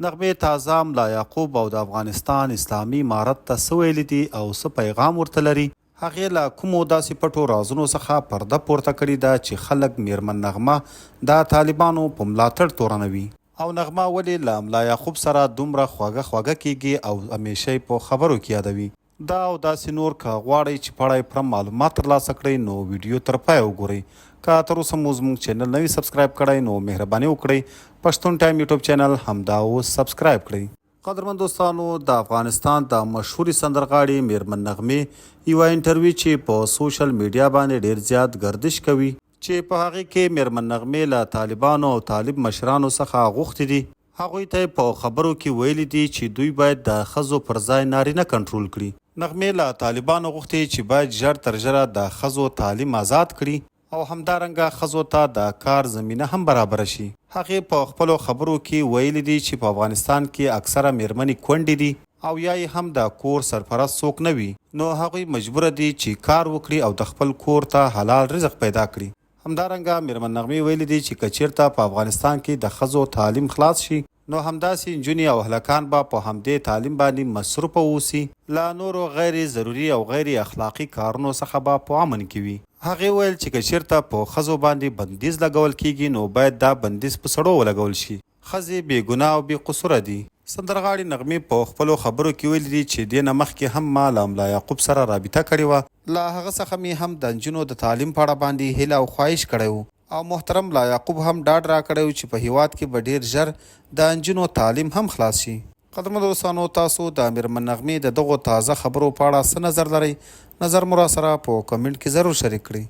نغمې تازه ملا یعقوب او د افغانستان اسلامي امارت ته څه ویلي دي او څه پیغام ورته لري؟ هغې له کومو داسې پټو رازونو څخه پرده پورته کړې ده چې خلک میرمن نغمه د طالبانو په ملاتړ تورنوي؟ او نغمه ولې له ملا یعقوب سره دومره خوږه کیږي او همیشه یې په خبرو کې یادوي؟ دا او داسې نور که غواړئ چې په اړه یې پوره معلومات ترلاسه کړئ نو ویډیو تر پایه وګورئ. که تر اوسه مو زموږ چینل نه وي سبسکرایب کړی نو مهرباني وکړئ پښتون ټایم یوټیوب چینل همدا اوس سبسکرایب کړئ. قدرمن دوستانو، د افغانستان د مشهورې سندرغاړې میرمن نغمې یوه انټرویو چې په سوشل میډیا باندې ډیر زیات گردش کوي، چې په هغې کې میرمن نغمې له طالبانو او طالب مشرانو څخه غوښتي دي هغوی ته په خبرو کې ویلي دي چې دوی باید د ښځو پر ځای نارینه کنټرول کړي. نغمې له طالبانو غوښتي چې باید ژر تر ژره د ښځو تعلیم آزاد کړي او همدارنګه ښځو ته د کار زمینه هم برابره شي. هغې په خپلو خبرو کې ویلي دي چې په افغانستان کې اکثره میرمنې کونډې دي او یا یې هم د کور سرپرست څوک نه وي، نو هغوی مجبوره دي چې کار وکړي او د خپل کور ته حلال رزق پیدا کړي. همدارنګه میرمن نغمې ویلي دي چې که چیرته په افغانستان کې د ښځو تعلیم خلاص شي نو همداسې نجونې او هلکان به په همدې تعلیم باندې مصروفه اوسي، له نورو غیر ضروري او غیر اخلاقي کارونو څخه به په امن کې وي. هغې ویل چې که چیرته په ښځو باندې بندیز لګول کیږي نو باید دا بندیز په سړو ولګول شي. ښځې بې ګناه او بې قصوره دي. سندرغاړې نغمې په خپلو خبرو کې ویلي دي چې دې نه مخکې هم ما له ملا یعقوب سره رابطه کړې وه، له هغه څخه مې هم د نجونو د تعلیم په اړه باندې هیله او خواهش کړی و او محترم ملا یعقوب هم ډاډ راکړی و چې په هیواد کې به ډیر ژر د نجونو تعلیم هم خلاص شي. قدرمنو دوستانو، تاسو د میرمن نغمې د دغو تازه خبرو په اړه څه نظر لرئ؟ نظر مو راسره په کمنټ کې ضرور شریک کړئ.